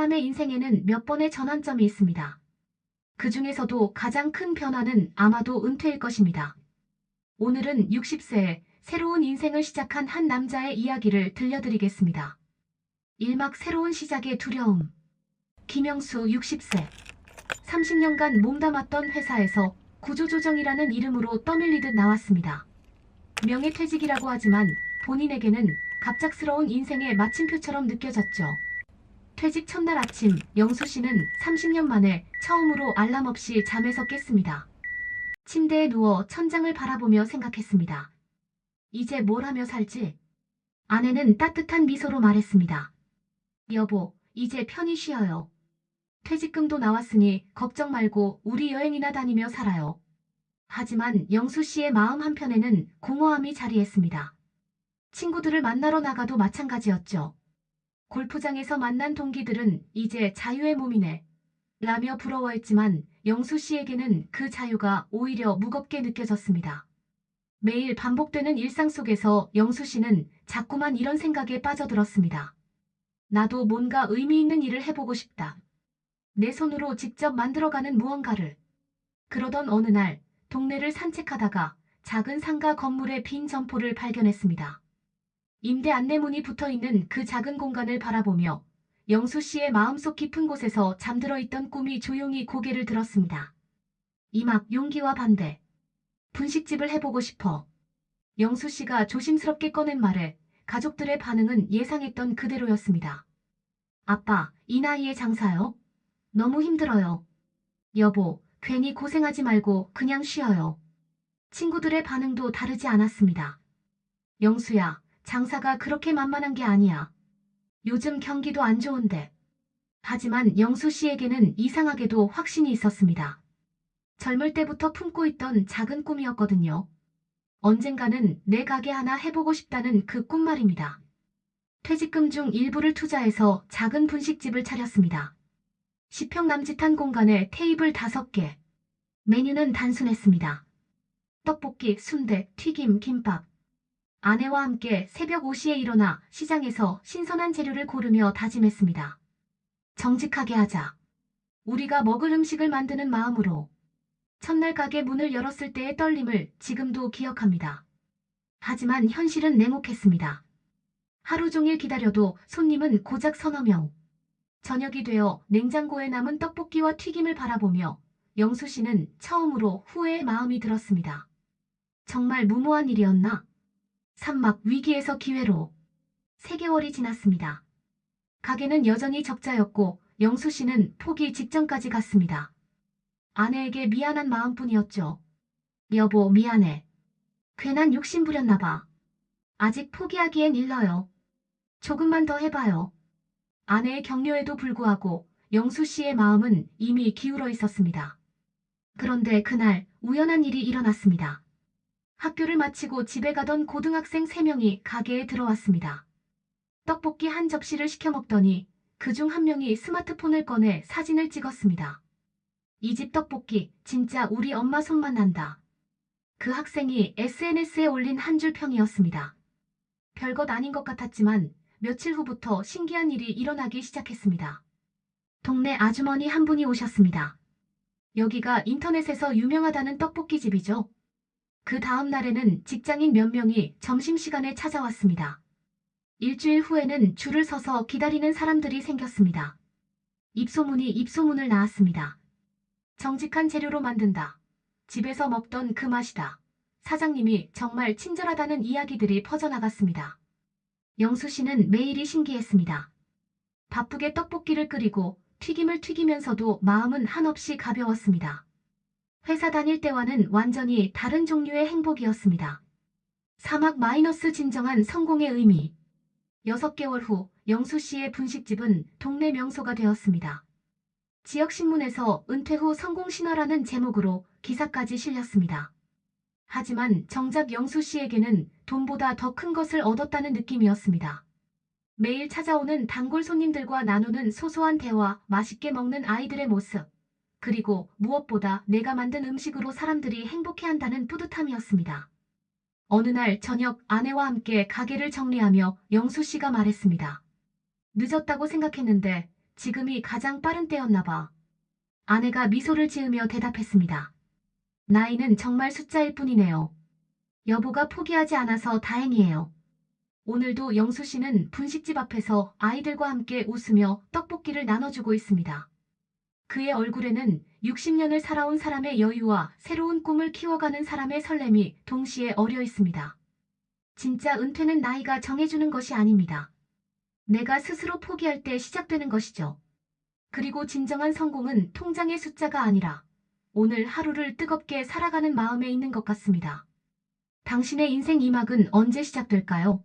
사람의 인생에는 몇 번의 전환점이 있습니다. 그 중에서도 가장 큰 변화는 아마도 은퇴일 것입니다. 오늘은 60세에 새로운 인생을 시작한 한 남자의 이야기를 들려드리겠습니다. 일막 새로운 시작의 두려움. 김영수 60세. 30년간 몸담았던 회사에서 구조조정이라는 이름으로 떠밀리듯 나왔습니다. 명예퇴직이라고 하지만 본인에게는 갑작스러운 인생의 마침표처럼 느껴졌죠. 퇴직 첫날 아침, 영수 씨는 30년 만에 처음으로 알람 없이 잠에서 깼습니다. 침대에 누워 천장을 바라보며 생각했습니다. 이제 뭘 하며 살지? 아내는 따뜻한 미소로 말했습니다. 여보, 이제 편히 쉬어요. 퇴직금도 나왔으니 걱정 말고 우리 여행이나 다니며 살아요. 하지만 영수 씨의 마음 한편에는 공허함이 자리했습니다. 친구들을 만나러 나가도 마찬가지였죠. 골프장에서 만난 동기들은 이제 자유의 몸이네 라며 부러워했지만 영수 씨에게는 그 자유가 오히려 무겁게 느껴졌습니다. 매일 반복되는 일상 속에서 영수 씨는 자꾸만 이런 생각에 빠져들었습니다. 나도 뭔가 의미 있는 일을 해보고 싶다. 내 손으로 직접 만들어가는 무언가를. 그러던 어느 날 동네를 산책하다가 작은 상가 건물의 빈 점포를 발견했습니다. 임대 안내문이 붙어있는 그 작은 공간을 바라보며 영수 씨의 마음속 깊은 곳에서 잠들어 있던 꿈이 조용히 고개를 들었습니다. 이막 용기와 반대. 분식집을 해보고 싶어. 영수 씨가 조심스럽게 꺼낸 말에 가족들의 반응은 예상했던 그대로였습니다. 아빠, 이 나이에 장사요? 너무 힘들어요. 여보, 괜히 고생하지 말고 그냥 쉬어요. 친구들의 반응도 다르지 않았습니다. 영수야, 장사가 그렇게 만만한 게 아니야. 요즘 경기도 안 좋은데. 하지만 영수 씨에게는 이상하게도 확신이 있었습니다. 젊을 때부터 품고 있던 작은 꿈이었거든요. 언젠가는 내 가게 하나 해보고 싶다는 그 꿈 말입니다. 퇴직금 중 일부를 투자해서 작은 분식집을 차렸습니다. 10평 남짓한 공간에 테이블 5개. 메뉴는 단순했습니다. 떡볶이, 순대, 튀김, 김밥. 아내와 함께 새벽 5시에 일어나 시장에서 신선한 재료를 고르며 다짐했습니다. 정직하게 하자. 우리가 먹을 음식을 만드는 마음으로. 첫날 가게 문을 열었을 때의 떨림을 지금도 기억합니다. 하지만 현실은 냉혹했습니다. 하루 종일 기다려도 손님은 고작 서너 명. 저녁이 되어 냉장고에 남은 떡볶이와 튀김을 바라보며 영수 씨는 처음으로 후회의 마음이 들었습니다. 정말 무모한 일이었나? 산막 위기에서 기회로. 3개월이 지났습니다. 가게는 여전히 적자였고 영수 씨는 포기 직전까지 갔습니다. 아내에게 미안한 마음뿐이었죠. 여보, 미안해. 괜한 욕심 부렸나 봐. 아직 포기하기엔 일러요. 조금만 더 해봐요. 아내의 격려에도 불구하고 영수 씨의 마음은 이미 기울어 있었습니다. 그런데 그날 우연한 일이 일어났습니다. 학교를 마치고 집에 가던 고등학생 3명이 가게에 들어왔습니다. 떡볶이 한 접시를 시켜 먹더니 그중 한 명이 스마트폰을 꺼내 사진을 찍었습니다. 이 집 떡볶이 진짜 우리 엄마 손맛 난다. 그 학생이 SNS에 올린 한 줄 평이었습니다. 별것 아닌 것 같았지만 며칠 후부터 신기한 일이 일어나기 시작했습니다. 동네 아주머니 한 분이 오셨습니다. 여기가 인터넷에서 유명하다는 떡볶이집이죠. 그 다음 날에는 직장인 몇 명이 점심시간에 찾아왔습니다. 일주일 후에는 줄을 서서 기다리는 사람들이 생겼습니다. 입소문이 입소문을 낳았습니다. 정직한 재료로 만든다. 집에서 먹던 그 맛이다. 사장님이 정말 친절하다는 이야기들이 퍼져나갔습니다. 영수 씨는 매일이 신기했습니다. 바쁘게 떡볶이를 끓이고 튀김을 튀기면서도 마음은 한없이 가벼웠습니다. 회사 다닐 때와는 완전히 다른 종류의 행복이었습니다. 사막 마이너스 진정한 성공의 의미. 6개월 후 영수 씨의 분식집은 동네 명소가 되었습니다. 지역신문에서 은퇴 후 성공 신화라는 제목으로 기사까지 실렸습니다. 하지만 정작 영수 씨에게는 돈보다 더 큰 것을 얻었다는 느낌이었습니다. 매일 찾아오는 단골 손님들과 나누는 소소한 대화, 맛있게 먹는 아이들의 모습, 그리고 무엇보다 내가 만든 음식으로 사람들이 행복해한다는 뿌듯함이었습니다. 어느 날 저녁 아내와 함께 가게를 정리하며 영수 씨가 말했습니다. 늦었다고 생각했는데 지금이 가장 빠른 때였나 봐. 아내가 미소를 지으며 대답했습니다. 나이는 정말 숫자일 뿐이네요. 여보가 포기하지 않아서 다행이에요. 오늘도 영수 씨는 분식집 앞에서 아이들과 함께 웃으며 떡볶이를 나눠주고 있습니다. 그의 얼굴에는 60년을 살아온 사람의 여유와 새로운 꿈을 키워가는 사람의 설렘이 동시에 어려 있습니다. 진짜 은퇴는 나이가 정해주는 것이 아닙니다. 내가 스스로 포기할 때 시작되는 것이죠. 그리고 진정한 성공은 통장의 숫자가 아니라 오늘 하루를 뜨겁게 살아가는 마음에 있는 것 같습니다. 당신의 인생 2막은 언제 시작될까요?